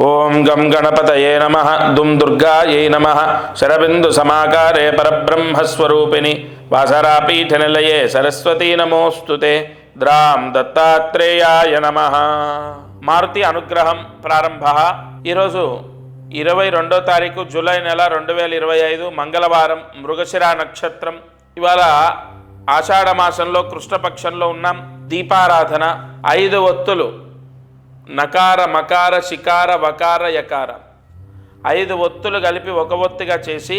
ఓం గం గణపతయే నమః దుం దుర్గాయై నమః శరబిందు సమాకారే పరబ్రహ్మస్వరూపిణి వాసరాపీఠనిలయే సరస్వతీ నమోస్తుతే ద్రాం దత్తాత్రేయాయ నమః. మారుతి అనుగ్రహం ప్రారంభ. ఈరోజు 22వ తారీఖు జూలై నెల 2025 మంగళవారం, మృగశిర నక్షత్రం. ఇవాళ ఆషాఢ మాసంలో కృష్ణపక్షంలో ఉన్నాం. దీపారాధన 5 ఒత్తులు, నకార మకార శికార వకార యకార 5 ఒత్తులు కలిపి ఒక ఒత్తిగా చేసి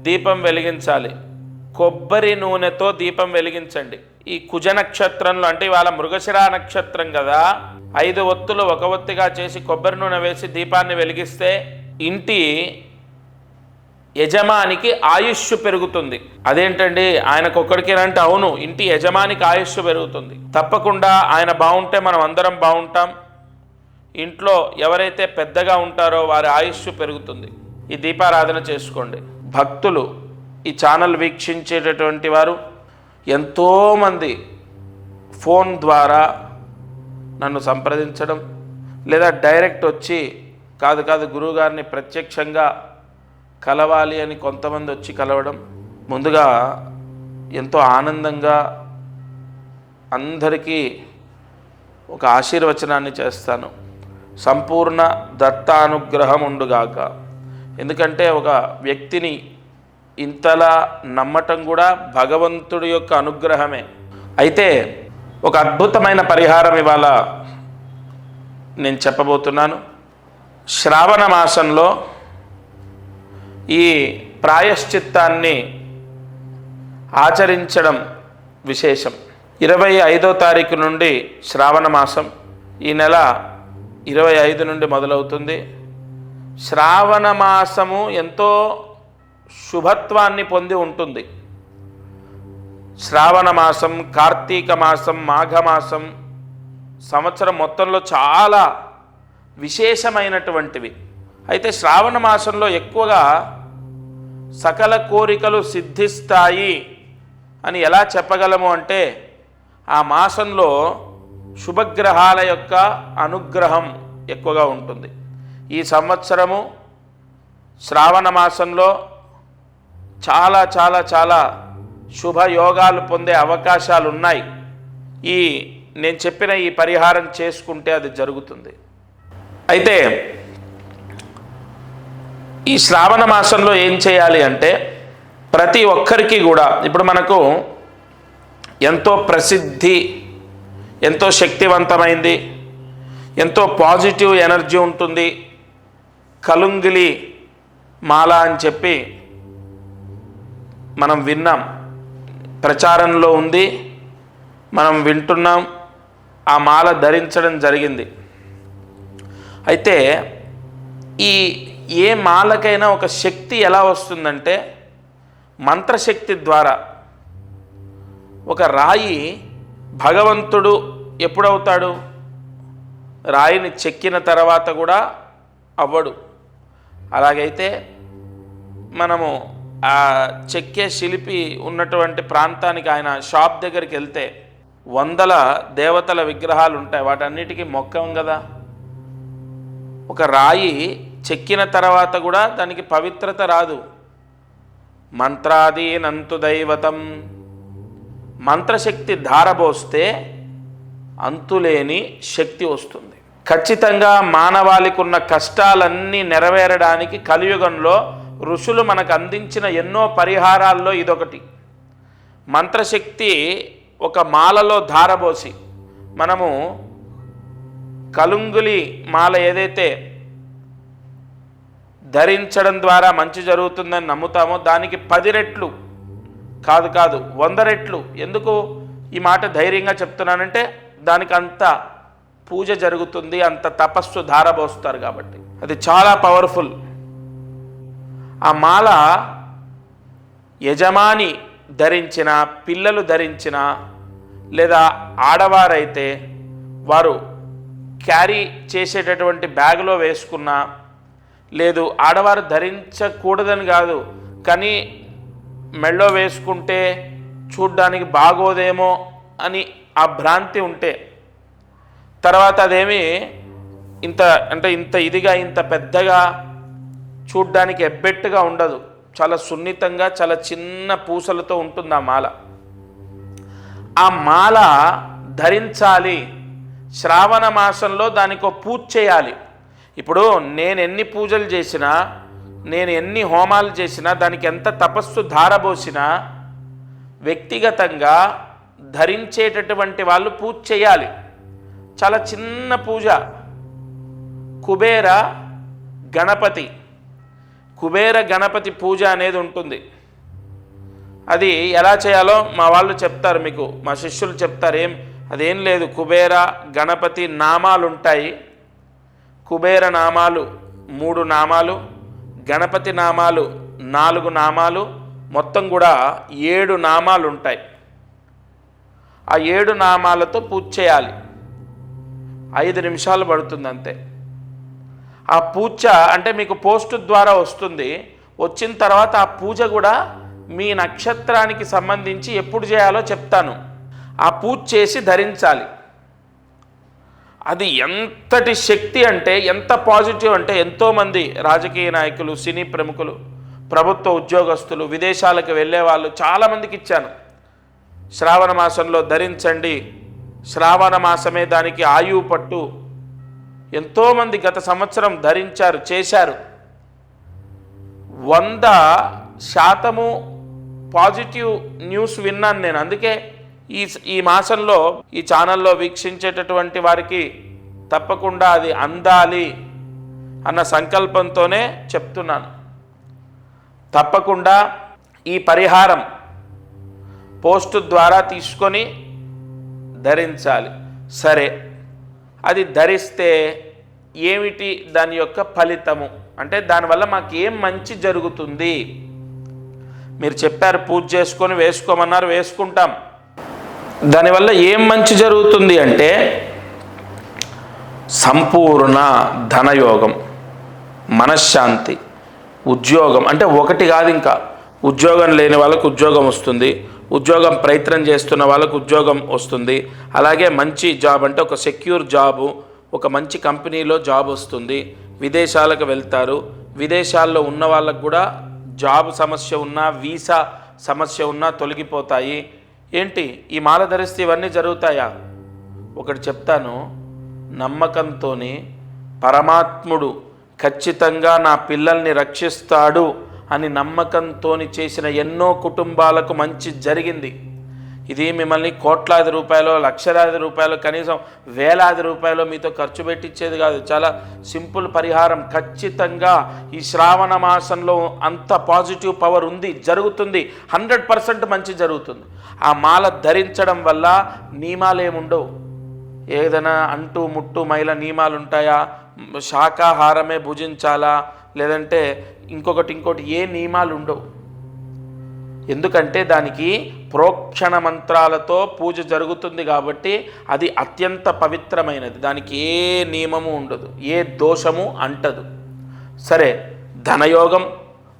దీపం వెలిగించాలి. కొబ్బరి నూనెతో దీపం వెలిగించండి. ఈ కుజ నక్షత్రంలో, అంటే ఇవాళ మృగశిర నక్షత్రం కదా, 5 ఒత్తులు ఒక ఒత్తిగా చేసి కొబ్బరి నూనె వేసి దీపాన్ని వెలిగిస్తే ఇంటి యజమానికి ఆయుష్ పెరుగుతుంది. అదేంటండి, ఆయనకొక్కడికేనంటే అవును, ఇంటి యజమానికి ఆయుష్ పెరుగుతుంది. తప్పకుండా ఆయన బాగుంటే మనం అందరం బాగుంటాం. ఇంట్లో ఎవరైతే పెద్దగా ఉంటారో వారి ఆయుష్ పెరుగుతుంది. ఈ దీపారాధన చేసుకోండి. భక్తులు, ఈ ఛానల్ వీక్షించేటటువంటి వారు ఎంతోమంది ఫోన్ ద్వారా నన్ను సంప్రదించడం, లేదా డైరెక్ట్ వచ్చి కాదు గురువుగారిని ప్రత్యక్షంగా కలవాలి అని కొంతమంది వచ్చి కలవడం, ముందుగా ఎంతో ఆనందంగా అందరికీ ఒక ఆశీర్వచనాన్ని చేస్తాను. సంపూర్ణ దత్తానుగ్రహం ఉండుగాక. ఎందుకంటే ఒక వ్యక్తిని ఇంతలా నమ్మటం కూడా భగవంతుడి యొక్క అనుగ్రహమే. అయితే ఒక అద్భుతమైన పరిహారం ఇవాళ నేను చెప్పబోతున్నాను. శ్రావణ మాసంలో ఈ ప్రాయశ్చిత్తాన్ని ఆచరించడం విశేషం. 25వ తారీఖు నుండి శ్రావణ మాసం, ఈ నెల 25 నుండి మొదలవుతుంది. శ్రావణ మాసము ఎంతో శుభత్వాన్ని పొంది ఉంటుంది. శ్రావణ మాసం, కార్తీక మాసం, మాఘమాసం సంవత్సరం మొత్తంలో చాలా విశేషమైనటువంటివి. అయితే శ్రావణ మాసంలో ఎక్కువగా సకల కోరికలు సిద్ధిస్తాయి అని ఎలా చెప్పగలము అంటే, ఆ మాసంలో శుభగ్రహాల యొక్క అనుగ్రహం ఎక్కువగా ఉంటుంది. ఈ సంవత్సరము శ్రావణ మాసంలో చాలా చాలా చాలా శుభయోగాలు పొందే అవకాశాలు ఉన్నాయి. నేను చెప్పిన ఈ పరిహారం చేసుకుంటే అది జరుగుతుంది. అయితే ఈ శ్రావణ మాసంలో ఏం చేయాలి అంటే, ప్రతి ఒక్కరికి కూడా ఇప్పుడు మనకు ఎంతో ప్రసిద్ధి, ఎంతో శక్తివంతమైంది, ఎంతో పాజిటివ్ ఎనర్జీ ఉంటుంది. కలుంగిలి మాల అని చెప్పి మనం విన్నాం, ప్రచారంలో ఉంది, మనం వింటున్నాం. ఆ మాల ధరించడం జరిగింది. అయితే ఏ మాలకైనా ఒక శక్తి ఎలా వస్తుందంటే, మంత్రశక్తి ద్వారా. ఒక రాయి భగవంతుడు ఎప్పుడవుతాడు? రాయిని చెక్కిన తర్వాత కూడా అవ్వడు. అలాగైతే మనము ఆ చెక్కే శిల్పి ఉన్నటువంటి ప్రాంతానికి, ఆయన షాప్ దగ్గరికి వెళ్తే 100 దేవతల విగ్రహాలు ఉంటాయి. వాటన్నిటికీ మొక్కం కదా. ఒక రాయి చెక్కిన తర్వాత కూడా దానికి పవిత్రత రాదు. మంత్రాదీనంతు దైవతం, మంత్రశక్తి ధారబోస్తే అంతులేని శక్తి వస్తుంది. ఖచ్చితంగా మానవాళికి ఉన్న కష్టాలన్నీ నెరవేరడానికి కలియుగంలో ఋషులు మనకు అందించిన ఎన్నో పరిహారాల్లో ఇదొకటి. మంత్రశక్తి ఒక మాలలో ధారబోసి, మనము కలుంగులి మాల ఏదైతే ధరించడం ద్వారా మంచి జరుగుతుందని నమ్ముతామో, దానికి 10 రెట్లు కాదు 100 రెట్లు. ఎందుకు ఈ మాట ధైర్యంగా చెప్తున్నానంటే, దానికి అంత పూజ జరుగుతుంది, అంత తపస్సు ధారబోస్తారు కాబట్టి. అది చాలా పవర్ఫుల్. ఆ మాల యజమాని ధరించిన, పిల్లలు ధరించిన, లేదా ఆడవారైతే వారు క్యారీ చేసేటటువంటి బ్యాగ్లో వేసుకున్నా, లేదు ఆడవారు ధరించకూడదని కాదు, కానీ మెళ్ళో వేసుకుంటే చూడ్డానికి బాగోదేమో అని ఆ భ్రాంతి ఉంటే, తర్వాత అదేమి ఇంత అంటే ఇంత ఇదిగా ఇంత పెద్దగా చూడ్డానికి ఎబ్బెట్టుగా ఉండదు. చాలా సున్నితంగా చాలా చిన్న పూసలతో ఉంటుంది ఆ మాల. ఆ మాల ధరించాలి. శ్రావణ మాసంలో దానికి ఒక పూజ చేయాలి. ఇప్పుడు నేను ఎన్ని పూజలు చేసినా, నేను ఎన్ని హోమాలు చేసినా, దానికి ఎంత తపస్సు ధారబోసినా వ్యక్తిగతంగా ధరించేటటువంటి వాళ్ళు పూజ చేయాలి. చాలా చిన్న పూజ. కుబేర గణపతి పూజ అనేది ఉంటుంది. అది ఎలా చేయాలో మా వాళ్ళు చెప్తారు, మీకు మా శిష్యులు చెప్తారు. అదేం లేదు, కుబేర గణపతి నామాలు ఉంటాయి. కుబేర నామాలు 3 నామాలు, గణపతి నామాలు 4 నామాలు, మొత్తం కూడా 7 నామాలు ఉంటాయి. ఆ 7 నామాలతో పూజ చేయాలి. 5 నిమిషాలు పడుతుంది అంతే. ఆ పూజ అంటే మీకు పోస్ట్ ద్వారా వస్తుంది. వచ్చిన తర్వాత ఆ పూజ కూడా మీ నక్షత్రానికి సంబంధించి ఎప్పుడు చేయాలో చెప్తాను. ఆ పూజ చేసి ధరించాలి. అది ఎంతటి శక్తి అంటే, ఎంత పాజిటివ్ అంటే, ఎంతోమంది రాజకీయ నాయకులు, సినీ ప్రముఖులు, ప్రభుత్వ ఉద్యోగస్తులు, విదేశాలకు వెళ్ళే వాళ్ళు చాలామందికి ఇచ్చాను. శ్రావణ మాసంలో ధరించండి, శ్రావణ మాసమే దానికి ఆయువు పట్టు. ఎంతోమంది గత సంవత్సరం ధరించారు, చేశారు. 100% పాజిటివ్ న్యూస్ విన్నాను నేను. అందుకే ఈ మాసంలో ఈ ఛానల్లో వీక్షించేటటువంటి వారికి తప్పకుండా అది అందాలి అన్న సంకల్పంతోనే చెప్తున్నాను. తప్పకుండా ఈ పరిహారం పోస్ట్ ద్వారా తీసుకొని ధరించాలి. సరే, అది ధరిస్తే ఏమిటి దాని యొక్క ఫలితము అంటే, దానివల్ల మాకు ఏం మంచి జరుగుతుంది? మీరు చెప్పారు పూజ చేసుకొని వేసుకోమన్నారు, వేసుకుంటాం. దానివల్ల ఏం మంచి జరుగుతుంది అంటే, సంపూర్ణ ధనయోగం, మనశ్శాంతి, ఉద్యోగం. అంటే ఒకటి కాదు, ఇంకా ఉద్యోగం లేని వాళ్ళకు ఉద్యోగం వస్తుంది, ఉద్యోగం ప్రయత్నం చేస్తున్న వాళ్ళకు ఉద్యోగం వస్తుంది. అలాగే మంచి జాబ్ అంటే ఒక సెక్యూర్ జాబు, ఒక మంచి కంపెనీలో జాబ్ వస్తుంది. విదేశాలకు వెళ్తారు. విదేశాల్లో ఉన్న వాళ్ళకు కూడా జాబ్ సమస్య ఉన్నా, వీసా సమస్య ఉన్నా తొలగిపోతాయి. ఏంటి ఈ మాల ధరిస్తే ఇవన్నీ జరుగుతాయా? ఒకటి చెప్తాను, నమ్మకంతో పరమాత్ముడు ఖచ్చితంగా నా పిల్లల్ని రక్షిస్తాడు అని నమ్మకంతో చేసిన ఎన్నో కుటుంబాలకు మంచి జరిగింది. ఇది మిమ్మల్ని కోట్లాది రూపాయలు, లక్షలాది రూపాయలు, కనీసం వేలాది రూపాయలు మీతో ఖర్చు పెట్టించేది కాదు. చాలా సింపుల్ పరిహారం. ఖచ్చితంగా ఈ శ్రావణ మాసంలో అంత పాజిటివ్ పవర్ ఉంది, జరుగుతుంది. 100% మంచి జరుగుతుంది. ఆ మాల ధరించడం వల్ల నియమాలు ఏముండవు. ఏదైనా అంటూ ముట్టు మైల నియమాలు ఉంటాయా? శాకాహారమే భుజించాలా, లేదంటే ఇంకొకటి ఏ నియమాలు ఉండవు. ఎందుకంటే దానికి ప్రోక్షణ మంత్రాలతో పూజ జరుగుతుంది కాబట్టి అది అత్యంత పవిత్రమైనది. దానికి ఏ నియమము ఉండదు, ఏ దోషము అంటదు. సరే, ధనయోగం,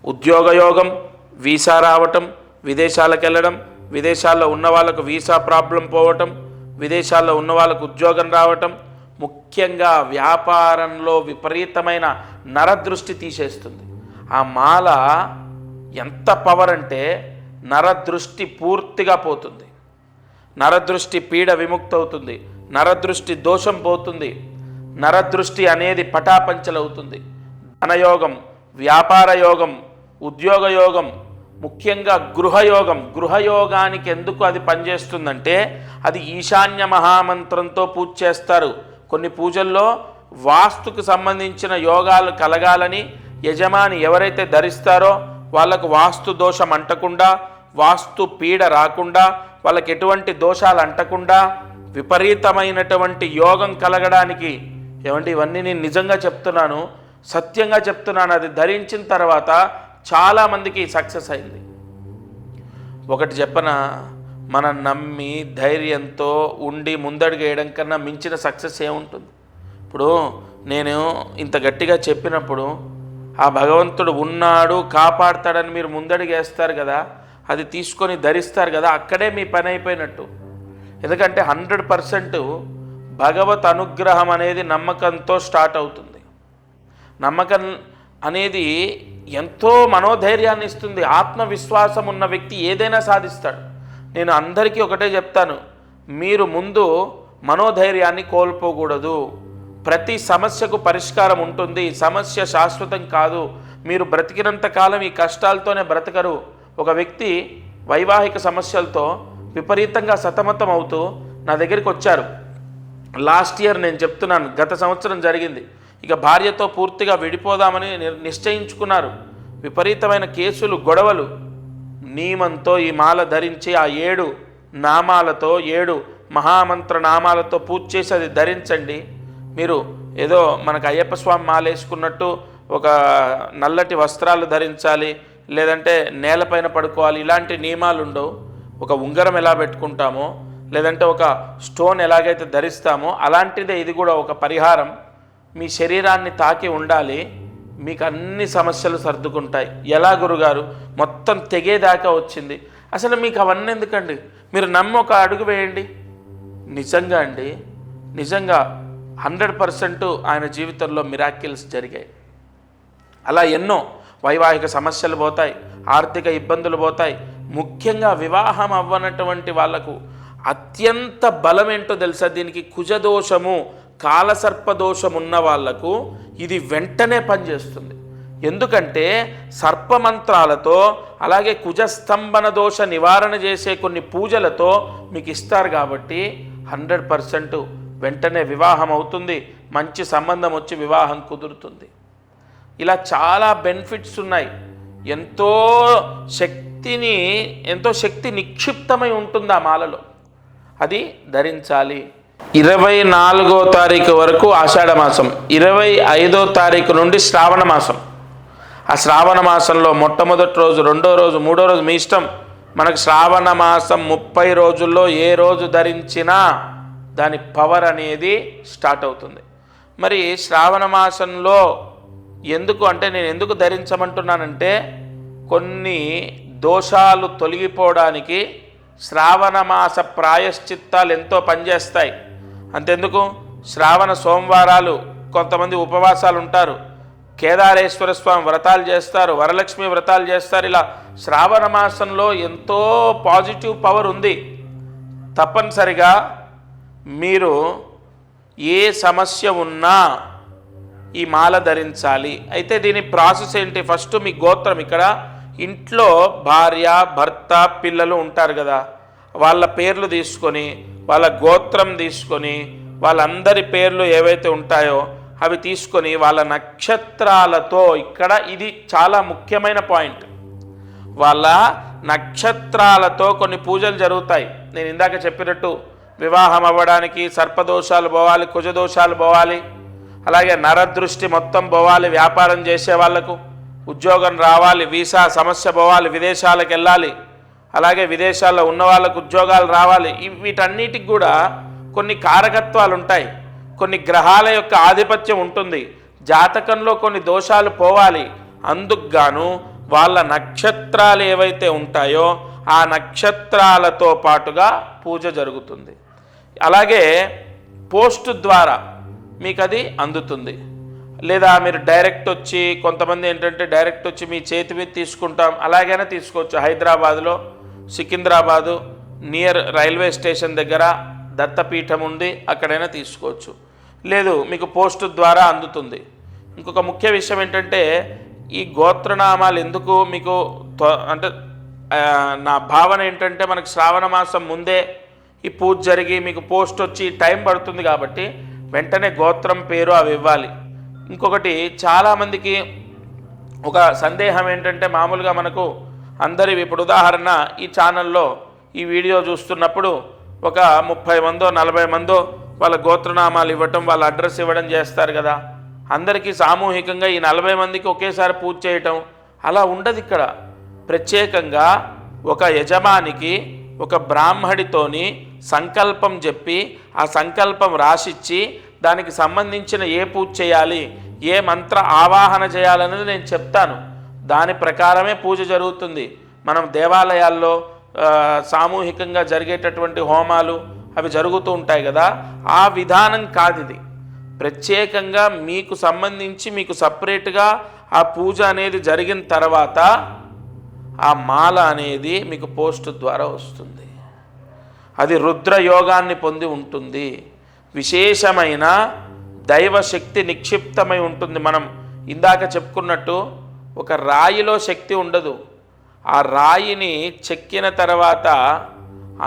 ఉద్యోగయోగం, వీసా రావటం, విదేశాలకు వెళ్ళడం, విదేశాల్లో ఉన్న వాళ్ళకు వీసా ప్రాబ్లం పోవటం, విదేశాల్లో ఉన్న వాళ్ళకు ఉద్యోగం రావటం, ముఖ్యంగా వ్యాపారంలో విపరీతమైన నరదృష్టి తీసేస్తుంది. ఆ మాల ఎంత పవర్ అంటే, నరదృష్టి పూర్తిగా పోతుంది. నరదృష్టి పీడ విముక్తి అవుతుంది. నరదృష్టి దోషం పోతుంది. నరదృష్టి అనేది పటాపంచలవుతుంది. ధనయోగం, వ్యాపార యోగం, ఉద్యోగ యోగం, ముఖ్యంగా గృహయోగం. గృహయోగానికి ఎందుకు అది పనిచేస్తుందంటే, అది ఈశాన్య మహామంత్రంతో పూజ చేస్తారు. కొన్ని పూజల్లో వాస్తుకు సంబంధించిన యోగాలు కలగాలని యజమాని ఎవరైతే ధరిస్తారో వాళ్ళకు వాస్తు దోషం అంటకుండా, వాస్తు పీడ రాకుండా, వాళ్ళకి ఎటువంటి దోషాలు అంటకుండా విపరీతమైనటువంటి యోగం కలగడానికి, ఏమంటే ఇవన్నీ నేను నిజంగా చెప్తున్నాను, సత్యంగా చెప్తున్నాను. అది ధరించిన తర్వాత చాలామందికి సక్సెస్ అయింది. ఒకటి చెప్పన, మనం నమ్మి ధైర్యంతో ఉండి ముందడుగు వేయడం కన్నా మించిన సక్సెస్ ఏముంటుంది? ఇప్పుడు నేను ఇంత గట్టిగా చెప్పినప్పుడు ఆ భగవంతుడు ఉన్నాడు, కాపాడుతాడని మీరు ముందడుగేస్తారు కదా, అది తీసుకొని ధరిస్తారు కదా, అక్కడే మీ పని అయిపోయినట్టు. ఎందుకంటే 100% భగవత్ అనుగ్రహం అనేది నమ్మకంతో స్టార్ట్ అవుతుంది. నమ్మకం అనేది ఎంతో మనోధైర్యాన్ని ఇస్తుంది. ఆత్మవిశ్వాసం ఉన్న వ్యక్తి ఏదైనా సాధిస్తాడు. నేను అందరికీ ఒకటే చెప్తాను, మీరు ముందు మనోధైర్యాన్ని కోల్పోకూడదు. ప్రతి సమస్యకు పరిష్కారం ఉంటుంది. సమస్య శాశ్వతం కాదు. మీరు బ్రతికినంత కాలం ఈ కష్టాలతోనే బ్రతకరు. ఒక వ్యక్తి వైవాహిక సమస్యలతో విపరీతంగా సతమతం అవుతూ నా దగ్గరికి వచ్చారు. లాస్ట్ ఇయర్, నేను చెప్తున్నాను, గత సంవత్సరం జరిగింది. ఇక భార్యతో పూర్తిగా విడిపోదామని నిశ్చయించుకున్నారు. విపరీతమైన కేసులు, గొడవలు. నియమంతో ఈ మాల ధరించి ఆ 7 నామాలతో 7 మహామంత్ర నామాలతో పూజ చేసి అది ధరించండి. మీరు ఏదో మనకు అయ్యప్ప స్వామి మాల వేసుకున్నట్టు ఒక నల్లటి వస్త్రాలు ధరించాలి, లేదంటే నేలపైన పడుకోవాలి, ఇలాంటి నియమాలు ఉండవు. ఒక ఉంగరం ఎలా పెట్టుకుంటామో, లేదంటే ఒక స్టోన్ ఎలాగైతే ధరిస్తామో అలాంటిదే ఇది కూడా ఒక పరిహారం. మీ శరీరాన్ని తాకి ఉండాలి, మీకు అన్ని సమస్యలు సర్దుకుంటాయి. ఎలా గురుగారు, మొత్తం తెగేదాకా వచ్చింది. అసలు మీకు అవన్నీ ఎందుకండి? మీరు నమ్మి ఒక అడుగు వేయండి. నిజంగా అండి, నిజంగా 100% ఆయన జీవితంలో మిరాకిల్స్ జరిగాయి. అలా ఎన్నో వైవాహిక సమస్యలు పోతాయి, ఆర్థిక ఇబ్బందులు పోతాయి. ముఖ్యంగా వివాహం అవ్వనటువంటి వాళ్లకు అత్యంత బలం ఏంటో తెలుసా? దీనికి కుజదోషము, కాలసర్పదోషం ఉన్న వాళ్లకు ఇది వెంటనే పనిచేస్తుంది. ఎందుకంటే సర్పమంత్రాలతో, అలాగే కుజస్తంభన దోష నివారణ చేసే కొన్ని పూజలతో మీకు ఇస్తారు. కాబట్టి 100% వెంటనే వివాహం అవుతుంది. మంచి సంబంధం వచ్చి వివాహం కుదురుతుంది. ఇలా చాలా బెనిఫిట్స్ ఉన్నాయి. ఎంతో శక్తి నిక్షిప్తమై ఉంటుంది ఆ మాలలో. అది ధరించాలి. 24వ తారీఖు వరకు ఆషాఢ మాసం, 25వ తారీఖు నుండి శ్రావణ మాసం. ఆ శ్రావణ మాసంలో మొట్టమొదటి రోజు, రెండో రోజు, మూడో రోజు మీ ఇష్టం. మనకు శ్రావణ మాసం 30 రోజుల్లో ఏ రోజు ధరించినా దాని పవర్ అనేది స్టార్ట్ అవుతుంది. మరి శ్రావణ మాసంలో ఎందుకు అంటే, నేను ఎందుకు ధరించమంటున్నానంటే, కొన్ని దోషాలు తొలగిపోవడానికి శ్రావణ మాస ప్రాయశ్చిత్తాలు ఎంతో పనిచేస్తాయి. అంతెందుకు, శ్రావణ సోమవారాలు కొంతమంది ఉపవాసాలు ఉంటారు, కేదారేశ్వర స్వామి వ్రతాలు చేస్తారు, వరలక్ష్మి వ్రతాలు చేస్తారు. ఇలా శ్రావణ మాసంలో ఎంతో పాజిటివ్ పవర్ ఉంది. తప్పనిసరిగా మీరు ఏ సమస్య ఉన్నా ఈ మాల ధరించాలి. అయితే దీని ప్రాసెస్ ఏంటి? ఫస్ట్ మీ గోత్రం, ఇక్కడ ఇంట్లో భార్య, భర్త, పిల్లలు ఉంటారు కదా, వాళ్ళ పేర్లు తీసుకొని, వాళ్ళ గోత్రం తీసుకొని, వాళ్ళందరి పేర్లు ఏవైతే ఉంటాయో అవి తీసుకొని వాళ్ళ నక్షత్రాలతో, ఇక్కడ ఇది చాలా ముఖ్యమైన పాయింట్, వాళ్ళ నక్షత్రాలతో కొన్ని పూజలు జరుగుతాయి. నేను ఇందాక చెప్పినట్టు వివాహం అవ్వడానికి సర్పదోషాలు పోవాలి, కుజదోషాలు పోవాలి, అలాగే నరదృష్టి మొత్తం పోవాలి, వ్యాపారం చేసే వాళ్లకు ఉద్యోగం రావాలి, వీసా సమస్య పోవాలి, విదేశాలకు వెళ్ళాలి, అలాగే విదేశాల్లో ఉన్న వాళ్ళకు ఉద్యోగాలు రావాలి. వీటన్నిటికి కూడా కొన్ని కారకత్వాలు ఉంటాయి, కొన్ని గ్రహాల యొక్క ఆధిపత్యం ఉంటుంది. జాతకంలో కొన్ని దోషాలు పోవాలి. అందుకు గాను వాళ్ళ నక్షత్రాలు ఏవైతే ఉంటాయో ఆ నక్షత్రాలతో పాటుగా పూజ జరుగుతుంది. అలాగే పోస్ట్ ద్వారా మీకు అది అందుతుంది. లేదా మీరు డైరెక్ట్ వచ్చి, కొంతమంది ఏంటంటే డైరెక్ట్ వచ్చి మీ చేతి మీద తీసుకుంటాం, అలాగైనా తీసుకోవచ్చు. హైదరాబాదులో, సికింద్రాబాదు నియర్ రైల్వే స్టేషన్ దగ్గర దత్తపీఠం ఉంది, అక్కడైనా తీసుకోవచ్చు. లేదు మీకు పోస్ట్ ద్వారా అందుతుంది. ఇంకొక ముఖ్య విషయం ఏంటంటే, ఈ గోత్రనామాలు ఎందుకు మీకు అంటే, నా భావన ఏంటంటే, మనకు శ్రావణ మాసం ముందే ఈ పూజ జరిగి మీకు పోస్ట్ వచ్చి టైం పడుతుంది కాబట్టి వెంటనే గోత్రం పేరు అవి ఇవ్వాలి. ఇంకొకటి, చాలామందికి ఒక సందేహం ఏంటంటే, మామూలుగా మనకు అందరి, ఇప్పుడు ఉదాహరణ ఈ ఛానల్లో ఈ వీడియో చూస్తున్నప్పుడు ఒక 30 మందో 40 మందో వాళ్ళ గోత్రనామాలు ఇవ్వటం, వాళ్ళ అడ్రస్ ఇవ్వడం చేస్తారు కదా. అందరికీ సామూహికంగా ఈ 40 మందికి ఒకేసారి పూజ చేయటం అలా ఉండదు. ఇక్కడ ప్రత్యేకంగా ఒక యజమానికి, ఒక బ్రాహ్మడితోని సంకల్పం చెప్పి ఆ సంకల్పం రాసిచ్చి దానికి సంబంధించిన ఏ పూజ చేయాలి, ఏ మంత్ర ఆవాహన చేయాలనేది నేను చెప్తాను. దాని ప్రకారమే పూజ జరుగుతుంది. మనం దేవాలయాల్లో సామూహికంగా జరిగేటటువంటి హోమాలు, అవి జరుగుతూ ఉంటాయి కదా, ఆ విధానం కాదు ఇది. ప్రత్యేకంగా మీకు సంబంధించి మీకు సపరేట్గా ఆ పూజ అనేది జరిగిన తర్వాత ఆ మాల అనేది మీకు పోస్ట్ ద్వారా వస్తుంది. అది రుద్రయోగాన్ని పొంది ఉంటుంది. విశేషమైన దైవశక్తి నిక్షిప్తమై ఉంటుంది. మనం ఇందాక చెప్పుకున్నట్టు ఒక రాయిలో శక్తి ఉండదు. ఆ రాయిని చెక్కిన తర్వాత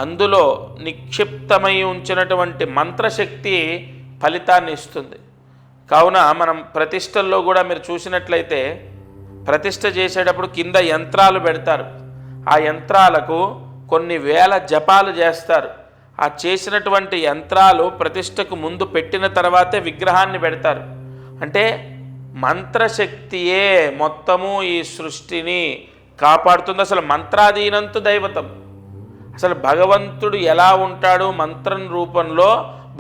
అందులో నిక్షిప్తమై ఉంచినటువంటి మంత్రశక్తి ఫలితాన్ని ఇస్తుంది. కావున మనం ప్రతిష్టల్లో కూడా మీరు చూసినట్లయితే ప్రతిష్ఠ చేసేటప్పుడు కింద యంత్రాలు పెడతారు. ఆ యంత్రాలకు కొన్ని వేల జపాలు చేస్తారు. ఆ చేసినటువంటి యంత్రాలు ప్రతిష్టకు ముందు పెట్టిన తర్వాతే విగ్రహాన్ని పెడతారు. అంటే మంత్రశక్తియే మొత్తము ఈ సృష్టిని కాపాడుతుంది. అసలు మంత్రాధీనంతు దైవతం. అసలు భగవంతుడు ఎలా ఉంటాడు? మంత్రం రూపంలో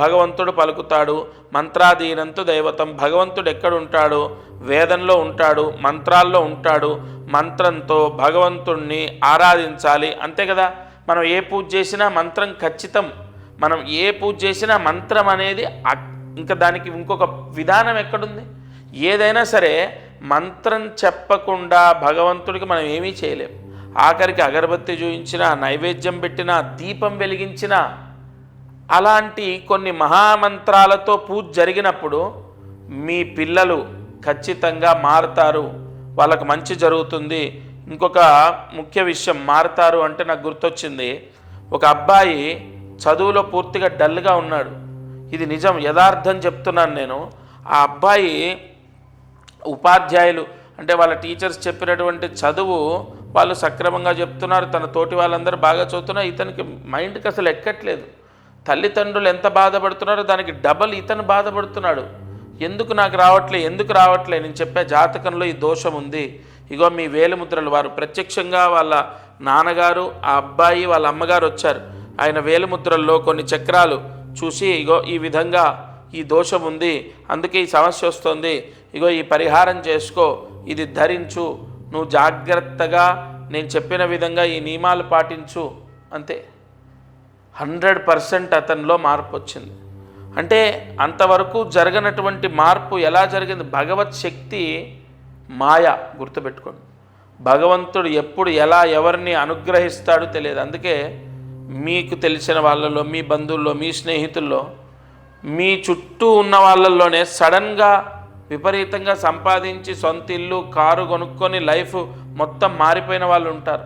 భగవంతుడు పలుకుతాడు. మంత్రాధీనంతు దైవతం. భగవంతుడు ఎక్కడుంటాడు? వేదంలో ఉంటాడు, మంత్రాల్లో ఉంటాడు. మంత్రంతో భగవంతుణ్ణి ఆరాధించాలి, అంతే కదా. మనం ఏ పూజ చేసినా మంత్రం ఖచ్చితం. మనం ఏ పూజ చేసినా మంత్రం అనేది ఇంకా దానికి ఇంకొక విధానం ఎక్కడుంది? ఏదైనా సరే మంత్రం చెప్పకుండా భగవంతుడికి మనం ఏమీ చేయలేం. ఆఖరికి అగరబత్తి చూయించినా, నైవేద్యం పెట్టినా, దీపం వెలిగించినా, అలాంటి కొన్ని మహామంత్రాలతో పూజ జరిగినప్పుడు మీ పిల్లలు ఖచ్చితంగా మారుతారు, వాళ్ళకు మంచి జరుగుతుంది. ఇంకొక ముఖ్య విషయం, మారుతారు అంటే నాకు గుర్తొచ్చింది. ఒక అబ్బాయి చదువులో పూర్తిగా డల్గా ఉన్నాడు. ఇది నిజం, యథార్థం చెప్తున్నాను నేను. ఆ అబ్బాయి ఉపాధ్యాయులు అంటే వాళ్ళ టీచర్స్ చెప్పినటువంటి చదువు వాళ్ళు సక్రమంగా చెప్తున్నారు, తన తోటి వాళ్ళందరూ బాగా చదువుతున్నారు. ఇతనికి మైండ్కి అసలు ఎక్కట్లేదు. తల్లిదండ్రులు ఎంత బాధపడుతున్నారో దానికి డబల్ ఇతను బాధపడుతున్నాడు. ఎందుకు నాకు రావట్లే, ఎందుకు రావట్లే? నేను చెప్పే జాతకంలో ఈ దోషం ఉంది. ఇగో మీ వేలిముద్రలు. వారు ప్రత్యక్షంగా వాళ్ళ నాన్నగారు, ఆ అబ్బాయి, వాళ్ళ అమ్మగారు వచ్చారు. ఆయన వేలిముద్రల్లో కొన్ని చక్రాలు చూసి, ఇగో ఈ విధంగా ఈ దోషం ఉంది, అందుకే ఈ సమస్య వస్తుంది, ఇగో ఈ పరిహారం చేసుకో, ఇది ధరించు, నువ్వు జాగ్రత్తగా నేను చెప్పిన విధంగా ఈ నియమాలు పాటించు, అంతే. 100% అతనిలో మార్పు వచ్చింది. అంటే అంతవరకు జరగనటువంటి మార్పు ఎలా జరిగింది? భగవత్ శక్తి మాయ, గుర్తుపెట్టుకోండి. భగవంతుడు ఎప్పుడు ఎలా ఎవరిని అనుగ్రహిస్తాడో తెలియదు. అందుకే మీకు తెలిసిన వాళ్ళలో, మీ బంధువుల్లో, మీ స్నేహితుల్లో, మీ చుట్టూ ఉన్న వాళ్ళల్లోనే సడన్గా విపరీతంగా సంపాదించి సొంత ఇల్లు, కారు కొనుక్కొని లైఫ్ మొత్తం మారిపోయిన వాళ్ళు ఉంటారు.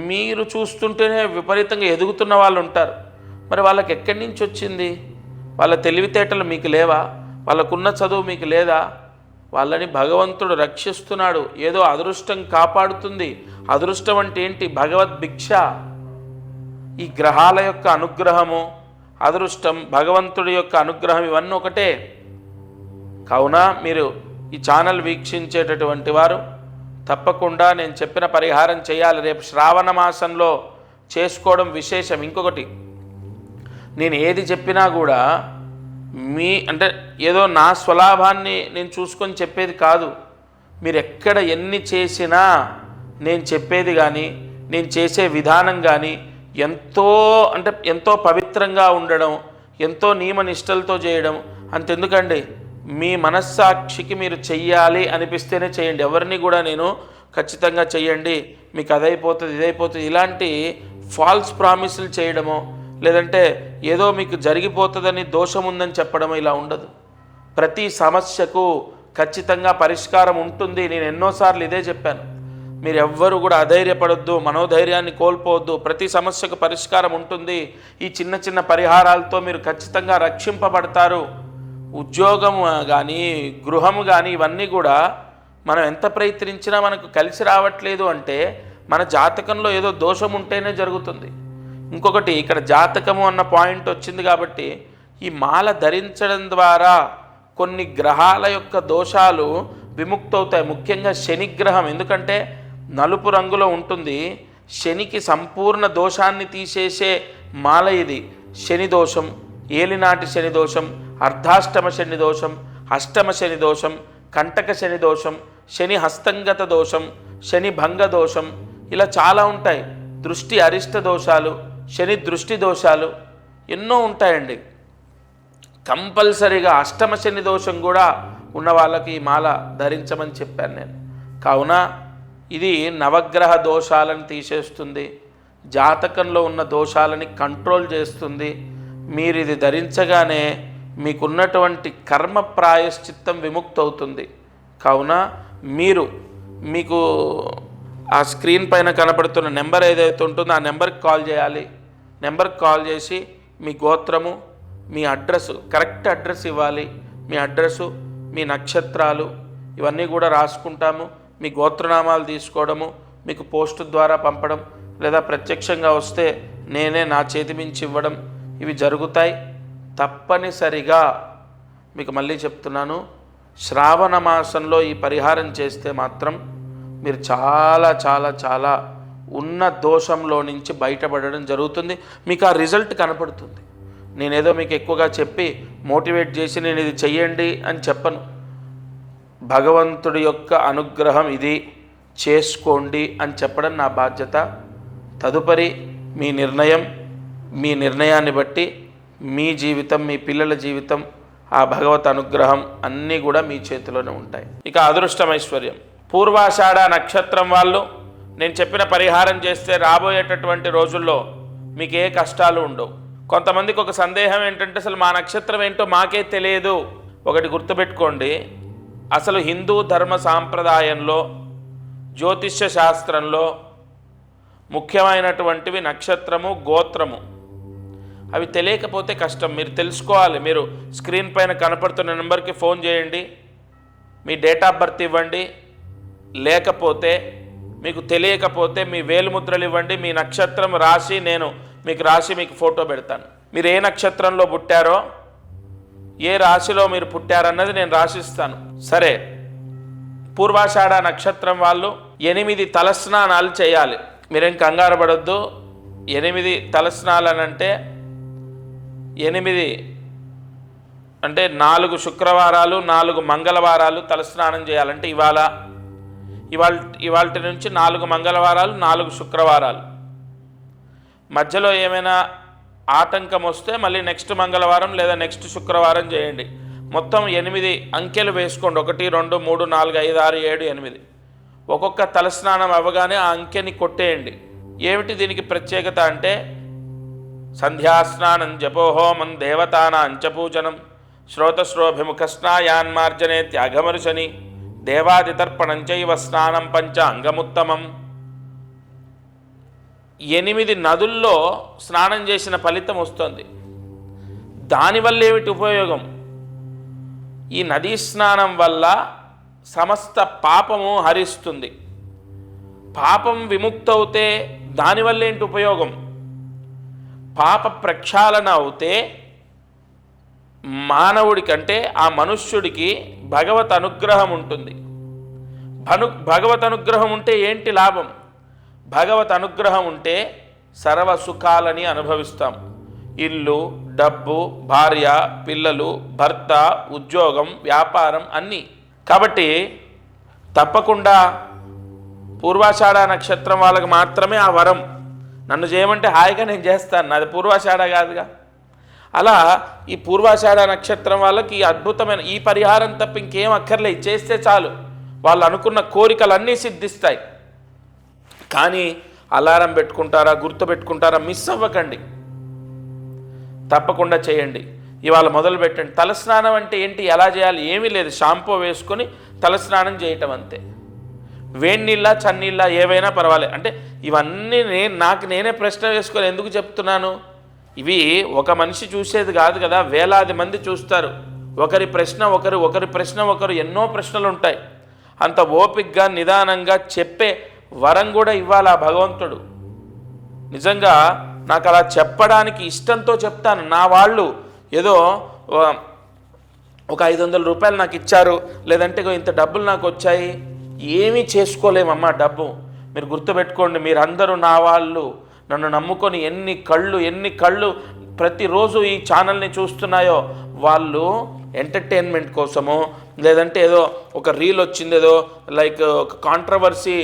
మీరు చూస్తుంటేనే విపరీతంగా ఎదుగుతున్న వాళ్ళు ఉంటారు. మరి వాళ్ళకి ఎక్కడి నుంచి వచ్చింది? వాళ్ళ తెలివితేటలు మీకు లేవా? వాళ్ళకున్న చదువు మీకు లేదా? వాళ్ళని భగవంతుడు రక్షిస్తున్నాడు. ఏదో అదృష్టం కాపాడుతుంది. అదృష్టం అంటే ఏంటి? భగవద్ భిక్ష. ఈ గ్రహాల యొక్క అనుగ్రహము, అదృష్టం, భగవంతుడి యొక్క అనుగ్రహం, ఇవన్నీ ఒకటే. కావున మీరు ఈ ఛానల్ వీక్షించేటటువంటి వారు తప్పకుండా నేను చెప్పిన పరిహారం చేయాలి. రేపు శ్రావణ మాసంలో చేసుకోవడం విశేషం. ఇంకొకటి, నేను ఏది చెప్పినా కూడా అంటే ఏదో నా స్వలాభాన్ని నేను చూసుకొని చెప్పేది కాదు. మీరు ఎక్కడ ఎన్ని చేసినా నేను చెప్పేది కానీ నేను చేసే విధానం కానీ ఎంతో పవిత్రంగా ఉండడం, ఎంతో నియమనిష్టలతో చేయడం. అంతెందుకండి, మీ మనస్సాక్షికి మీరు చెయ్యాలి అనిపిస్తేనే చేయండి. ఎవరిని కూడా నేను ఖచ్చితంగా చెయ్యండి, మీకు అదైపోతుంది, ఇదైపోతుంది, ఇలాంటి ఫాల్స్ ప్రామిసులు చేయడమో, లేదంటే ఏదో మీకు జరిగిపోతుందని, దోషం ఉందని చెప్పడమో ఇలా ఉండదు. ప్రతి సమస్యకు ఖచ్చితంగా పరిష్కారం ఉంటుంది. నేను ఎన్నోసార్లు ఇదే చెప్పాను. మీరు ఎవ్వరూ కూడా అధైర్యపడొద్దు, మనోధైర్యాన్ని కోల్పోవద్దు. ప్రతి సమస్యకు పరిష్కారం ఉంటుంది. ఈ చిన్న చిన్న పరిహారాలతో మీరు ఖచ్చితంగా రక్షింపబడతారు. ఉద్యోగం కానీ, గృహము కానీ, ఇవన్నీ కూడా మనం ఎంత ప్రయత్నించినా మనకు కలిసి రావట్లేదు అంటే మన జాతకంలో ఏదో దోషం ఉంటేనే జరుగుతుంది. ఇంకొకటి, ఇక్కడ జాతకము అన్న పాయింట్ వచ్చింది కాబట్టి ఈ మాల ధరించడం ద్వారా కొన్ని గ్రహాల యొక్క దోషాలు విముక్తవుతాయి. ముఖ్యంగా శనిగ్రహం, ఎందుకంటే నలుపు రంగులో ఉంటుంది. శనికి సంపూర్ణ దోషాన్ని తీసేసే మాల ఇది. శని దోషం, ఏలినాటి శని దోషం, అర్ధాష్టమ శని దోషం, అష్టమ శని దోషం, కంటక శని దోషం, శని హస్తంగత దోషం, శని భంగ దోషం, ఇలా చాలా ఉంటాయి. దృష్టి అరిష్ట దోషాలు, శని దృష్టి దోషాలు, ఎన్నో ఉంటాయండి. కంపల్సరీగా అష్టమ శని దోషం కూడా ఉన్న వాళ్ళకి ఈ మాల ధరించమని చెప్పాను నేను. కావున ఇది నవగ్రహ దోషాలను తీసేస్తుంది, జాతకంలో ఉన్న దోషాలని కంట్రోల్ చేస్తుంది. మీరు ఇది ధరించగానే మీకున్నటువంటి కర్మ ప్రాయశ్చిత్తం విముక్తి అవుతుంది. కావున మీకు ఆ స్క్రీన్ పైన కనపడుతున్న నెంబర్ ఏదైతే ఉంటుందో ఆ నెంబర్కి కాల్ చేయాలి. నెంబర్కి కాల్ చేసి మీ గోత్రము, మీ అడ్రస్సు, కరెక్ట్ అడ్రస్ ఇవ్వాలి. మీ అడ్రస్సు, మీ నక్షత్రాలు ఇవన్నీ కూడా రాసుకుంటాము. మీ గోత్రనామాలు తీసుకోవడము, మీకు పోస్ట్ ద్వారా పంపడం, లేదా ప్రత్యక్షంగా వస్తే నేనే నా చేతి మించి ఇవ్వడం, ఇవి జరుగుతాయి. తప్పనిసరిగా మీకు మళ్ళీ చెప్తున్నాను, శ్రావణ మాసంలో ఈ పరిహారం చేస్తే మాత్రం మీరు చాలా చాలా చాలా ఉన్న దోషంలో నుంచి బయటపడడం జరుగుతుంది. మీకు ఆ రిజల్ట్ కనపడుతుంది. నేనేదో మీకు ఎక్కువగా చెప్పి మోటివేట్ చేసి నేను ఇది చెయ్యండి అని చెప్పను. భగవంతుడి యొక్క అనుగ్రహం ఇది, చేసుకోండి అని చెప్పడం నా బాధ్యత. తదుపరి మీ నిర్ణయాన్ని బట్టి మీ జీవితం, మీ పిల్లల జీవితం, ఆ భగవత్ అనుగ్రహం అన్నీ కూడా మీ చేతిలోనే ఉంటాయి. ఇక అదృష్టమైశ్వర్యం, పూర్వాషాఢ నక్షత్రం వాళ్ళు నేను చెప్పిన పరిహారం చేస్తే రాబోయేటటువంటి రోజుల్లో మీకు ఏ కష్టాలు ఉండవు. కొంతమందికి ఒక సందేహం ఏంటంటే అసలు మా నక్షత్రం ఏంటో మాకే తెలియదు. ఒకటి గుర్తుపెట్టుకోండి, అసలు హిందూ ధర్మ సాంప్రదాయంలో, జ్యోతిష్య శాస్త్రంలో ముఖ్యమైనటువంటివి నక్షత్రము, గోత్రము. అవి తెలియకపోతే కష్టం. మీరు తెలుసుకోవాలి. మీరు స్క్రీన్ పైన కనపడుతున్న నెంబర్కి ఫోన్ చేయండి, మీ డేట్ ఆఫ్ బర్త్ ఇవ్వండి, లేకపోతే మీకు తెలియకపోతే మీ వేలుముద్రలు ఇవ్వండి, మీ నక్షత్రం రాసి నేను మీకు రాసి మీకు ఫోటో పెడతాను. మీరు ఏ నక్షత్రంలో పుట్టారో, ఏ రాశిలో మీరు పుట్టారన్నది నేను రాసిస్తాను. సరే, పూర్వాషాఢ నక్షత్రం వాళ్ళు 8 తలస్నానాలు చేయాలి. మీరేం కంగారు పడొద్దు. 8 తలస్నానాలు అనంటే 8 అంటే 4 శుక్రవారాలు 4 మంగళవారాలు తలస్నానం చేయాలంటే ఇవాళ నుంచి 4 మంగళవారాలు 4 శుక్రవారాలు. మధ్యలో ఏమైనా ఆటంకం వస్తే మళ్ళీ నెక్స్ట్ మంగళవారం లేదా నెక్స్ట్ శుక్రవారం చేయండి. మొత్తం 8 అంకెలు వేసుకోండి. 1 2 3 4 5 6 7 8. ఒక్కొక్క తలస్నానం అవ్వగానే ఆ అంకెని కొట్టేయండి. ఏమిటి దీనికి ప్రత్యేకత అంటే, సంధ్యాస్నానం జపోహోమం దేవతానాం చ పూజనం శ్రోతశ్రోభిముఖ స్నాయాన్మార్జనే త్యాగమరుశని దేవాదితర్పణం చైవ స్నానం పంచ అంగముత్తమం. 8 నదుల్లో స్నానం చేసిన ఫలితం వస్తుంది. దానివల్ల ఏమిటి ఉపయోగం? ఈ నదీ స్నానం వల్ల సమస్త పాపము హరిస్తుంది. పాపం విముక్తవుతే దానివల్ల ఏంటి ఉపయోగం? పాప ప్రక్షాళన అవుతే మానవుడికంటే ఆ మనుష్యుడికి భగవత్ అనుగ్రహం ఉంటుంది. భగవత్ అనుగ్రహం ఉంటే ఏంటి లాభం? భగవత్ అనుగ్రహం ఉంటే సర్వ సుఖాలని అనుభవిస్తాం. ఇల్లు, డబ్బు, భార్య, పిల్లలు, భర్త, ఉద్యోగం, వ్యాపారం అన్నీ. కాబట్టి తప్పకుండా పూర్వాషాఢ నక్షత్రం వాళ్ళకి మాత్రమే ఆ వరం. నన్ను చేయమంటే హాయిగా నేను చేస్తాను, నాది పూర్వాషాఢ కాదుగా. అలా ఈ పూర్వాషాఢ నక్షత్రం వాళ్ళకి అద్భుతమైన ఈ పరిహారం తప్ప ఇంకేం అక్కర్లేదు, చేస్తే చాలు. వాళ్ళు అనుకున్న కోరికలన్నీ సిద్ధిస్తాయి. కానీ అలారం పెట్టుకుంటారా, గుర్తు పెట్టుకుంటారా, మిస్ అవ్వకండి. తప్పకుండా చేయండి. ఇవాళ మొదలు పెట్టండి. తలస్నానం అంటే ఏంటి, ఎలా చేయాలి? ఏమీ లేదు, షాంపూ వేసుకొని తలస్నానం చేయటం అంతే. వేడి నీళ్ళ, చన్నీళ్ళ ఏవైనా పర్వాలేదు. అంటే ఇవన్నీ నాకు నేనే ప్రశ్న వేసుకొని ఎందుకు చెప్తున్నాను? ఇవి ఒక మనిషి చూసేది కాదు కదా, వేలాది మంది చూస్తారు. ఒకరి ప్రశ్న ఒకరు ఎన్నో ప్రశ్నలు ఉంటాయి. అంత ఓపికగా నిదానంగా చెప్పే వరం కూడా ఇవ్వాలి ఆ భగవంతుడు. నిజంగా నాకు అలా చెప్పడానికి ఇష్టంతో చెప్తాను. నా వాళ్ళు ఏదో ఒక 500 రూపాయలు నాకు ఇచ్చారు, లేదంటే ఇంత డబ్బులు నాకు వచ్చాయి, ఏమీ చేసుకోలేమమ్మా డబ్బు. మీరు గుర్తుపెట్టుకోండి, మీరందరూ నా వాళ్ళు. నన్ను నమ్ముకొని ఎన్ని కళ్ళు ప్రతిరోజు ఈ ఛానల్ని చూస్తున్నాయో, వాళ్ళు ఎంటర్టైన్మెంట్ కోసమో, లేదంటే ఏదో ఒక రీల్ వచ్చింది, ఏదో లైక్ ఒక కాంట్రవర్సీ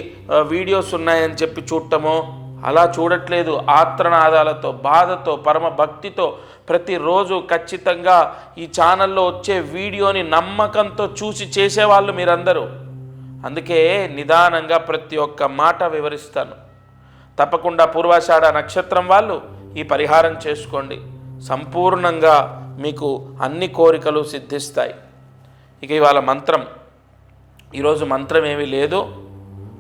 వీడియోస్ ఉన్నాయని చెప్పి చూడటమో, అలా చూడట్లేదు. ఆత్రనాదాలతో, బాధతో, పరమ భక్తితో ప్రతిరోజు ఖచ్చితంగా ఈ ఛానల్లో వచ్చే వీడియోని నమ్మకంతో చూసి చేసేవాళ్ళు మీరందరూ. అందుకే నిదానంగా ప్రతి ఒక్క మాట వివరిస్తాను. తప్పకుండా పూర్వాషాఢ నక్షత్రం వాళ్ళు ఈ పరిహారం చేసుకోండి. సంపూర్ణంగా మీకు అన్ని కోరికలు సిద్ధిస్తాయి. ఇక ఇవాళ మంత్రం, ఈరోజు మంత్రం ఏమీ లేదు.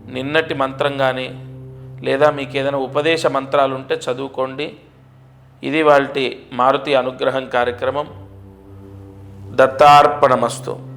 నిన్నటి మంత్రం కానీ లేదా మీకు ఏదైనా ఉపదేశ మంత్రాలు ఉంటే చదువుకోండి. ఇది వాళ్ళ మారుతి అనుగ్రహం కార్యక్రమం. దత్తార్పణమస్తు.